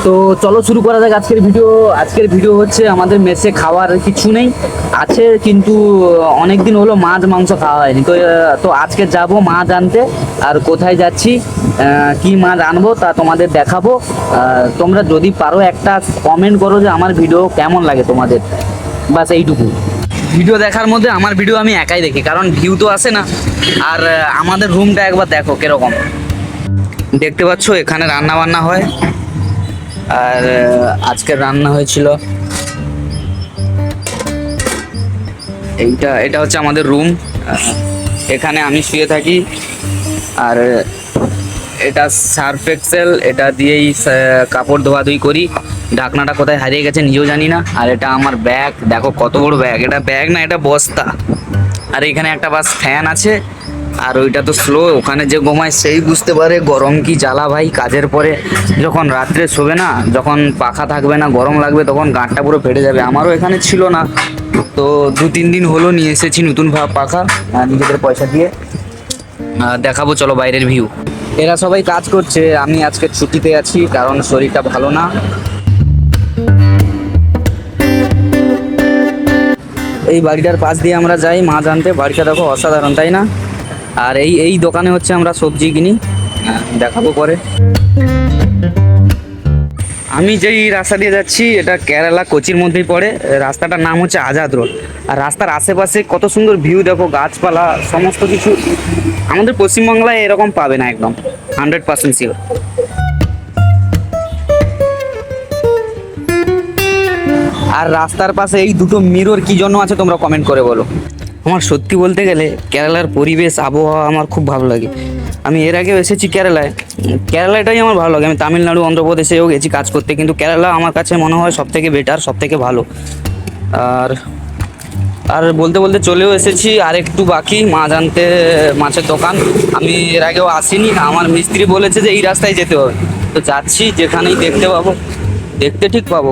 তো চলো শুরু করা যাক আজকের ভিডিও হচ্ছে আমাদের মেসে খাওয়ার কিছু নেই, আছে কিন্তু অনেক দিন হলো মাছ মাংস খাওয়া হয়নি। তো আজকে যাব মাছ আনতে। আর কোথায় যাচ্ছি, কি মাছ আনবো তা তোমাদের দেখাবো। তোমরা যদি পারো একটা কমেন্ট করো যে আমার ভিডিও কেমন লাগে তোমাদের, বাস এইটুকু। ভিডিও দেখার মধ্যে আমার ভিডিও আমি একাই দেখি, কারণ ভিউ তো আসে না। আর আমাদের রুমটা একবার দেখো কিরকম, দেখতে পাচ্ছ এখানে রান্না বান্না হয়। আর আজকের রান্না হয়েছিল এটা হচ্ছে আমাদের রুম, এখানে আমি শুয়ে থাকি। আর এটা সার্ফ এক্সেল, এটা দিয়েই কাপড় ধোয়াধুয়ি করি। ঢাকনাটা কোথায় হারিয়ে গেছে নিজেও জানি না। আর এটা আমার ব্যাগ, দেখো কত বড় ব্যাগ, এটা ব্যাগ না এটা বস্তা। আর এখানে একটা বাস ফ্যান আছে। আর ওইটা তো স্লো, ওখানে যে ঘুমায় সেই বুঝতে পারে গরম কি জ্বালা ভাই। কাজের পরে যখন রাত্রে শোবে না, যখন পাখা থাকবে না, গরম লাগবে, তখন গাঁটটা পুরো ফেটে যাবে। আমারও এখানে ছিল না, তো 2-3 দিন হলো নিয়ে এসেছি নতুন পাখা নিজেদের পয়সা দিয়ে। দেখাবো চলো বাইরের ভিউ। এরা সবাই কাজ করছে, আমি আজকে ছুটিতে আছি কারণ শরীরটা ভালো না। এই বাড়িটার পাশ দিয়ে আমরা যাই মাছ আনতে। বাড়িটা দেখো অসাধারণ, তাই না? আর এই দোকানে হচ্ছে আমরা সবজি কিনি, দেখাবো পরে। আমি যেই রাস্তা দিয়ে যাচ্ছি এটা কেরালা কোচির মধ্যেই পড়ে। রাস্তাটার নাম হচ্ছে আজাদ রোড। আর রাস্তার আশেপাশে কত সুন্দর ভিউ দেখো, গাছপালা সমস্ত কিছু। আমাদের পশ্চিমবাংলায় এরকম পাবে না, একদম 100% শিওর। আর রাস্তার পাশে এই দুটো মিরর কি জন্য আছে তোমরা কমেন্ট করে বলো। আমার সত্যি বলতে গেলে কেরালার পরিবেশ আবহাওয়া আমার খুব ভালো লাগে। আমি এর আগেও এসেছি কেরালায়, কেরালাটাই আমার ভালো লাগে। আমি তামিলনাড়ু অন্ধ্রপ্রদেশেও গেছি কাজ করতে, কিন্তু কেরালা আমার কাছে মনে হয় সব থেকে বেটার, সব থেকে ভালো। আর আর বলতে বলতে চলেও এসেছি, আর একটু বাকি মাছ আনতে, মাছের দোকান। আমি এর আগেও আসিনি, আমার মিস্ত্রি বলেছে যে এই রাস্তায় যেতে হবে, তো যাচ্ছি। যেখানেই দেখতে পাবো, দেখতে ঠিক পাবো।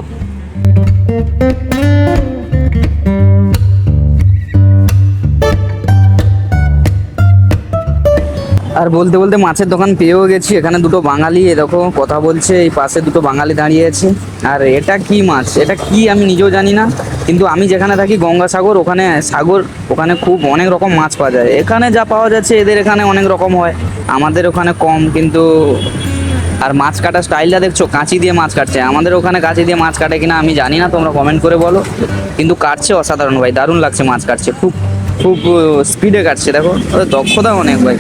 আর বলতে বলতে মাছের দোকান পেয়েও গেছি। এখানে দুটো বাঙালি এ দেখো কথা বলছে, এই পাশে দুটো বাঙালি দাঁড়িয়ে আছে। আর এটা কি মাছ, এটা কি আমি নিজেও জানি না, কিন্তু আমি যেখানে থাকি গঙ্গাসাগর, ওখানে সাগর, ওখানে খুব অনেক রকম মাছ পাওয়া যায়। এখানে যা পাওয়া যাচ্ছে এদের এখানে অনেক রকম হয়, আমাদের ওখানে কম কিন্তু। আর মাছ কাটার স্টাইলটা দেখছো, কাঁচি দিয়ে মাছ কাটছে। আমাদের ওখানে কাঁচি দিয়ে মাছ কাটে কিনা আমি জানি না, তোমরা কমেন্ট করে বলো। কিন্তু কাটছে অসাধারণ ভাই, দারুণ লাগছে মাছ কাটছে, খুব খুব স্পিডে কাটছে। দেখো ওদের দক্ষতা অনেক ভাই।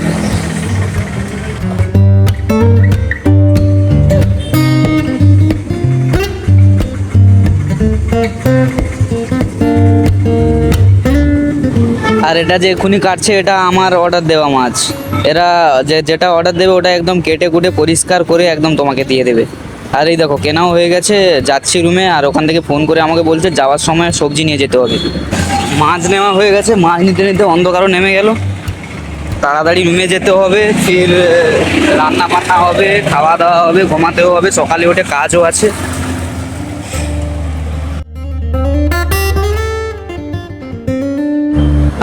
আর এটা যে এক্ষুনি কাটছে এটা আমার অর্ডার দেওয়া মাছ। এরা যেটা অর্ডার দেবে ওটা একদম কেটে কুটে পরিষ্কার করে একদম তোমাকে দিয়ে দেবে। আর এই দেখো কেনাও হয়ে গেছে, যাচ্ছি রুমে। আর ওখান থেকে ফোন করে আমাকে বলছে যাওয়ার সময় সবজি নিয়ে যেতে হবে। মাছ নেওয়া হয়ে গেছে, মাছ নিতে নিতে অন্ধকারও নেমে গেল। তাড়াতাড়ি রুমে যেতে হবে, ফির রান্না বান্না হবে, খাওয়া দাওয়া হবে, ঘুমাতেও হবে, সকালে উঠে কাজও আছে।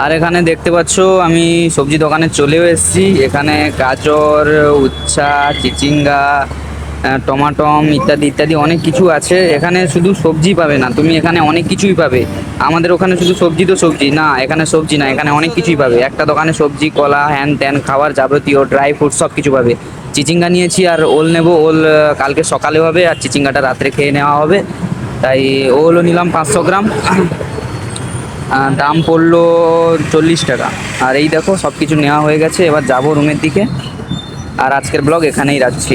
আর এখানে দেখতে পাচ্ছ আমি সবজি দোকানে চলেও এসেছি। এখানে গাজর, উচ্ছা, চিচিঙ্গা, টমাটম ইত্যাদি ইত্যাদি অনেক কিছু আছে। এখানে শুধু সবজি পাবে না তুমি, এখানে অনেক কিছুই পাবে। আমাদের ওখানে শুধু সবজি তো সবজি না, এখানে সবজি না, এখানে অনেক কিছুই পাবে। একটা দোকানে সবজি, কলা, হ্যান ত্যান খাবার যাবতীয় ড্রাই ফ্রুট সব কিছু পাবে। চিচিঙ্গা নিয়েছি আর ওল নেব। ওল কালকে সকালে হবে, আর চিচিঙ্গাটা রাত্রে খেয়ে নেওয়া হবে। তাই ওলও নিলাম 500 গ্রাম, দাম পড়লো 40 টাকা। আর এই দেখো সব কিছু নেওয়া হয়ে গেছে, এবার যাবো রুমের দিকে। আর আজকের ব্লগ এখানেই রাখছি।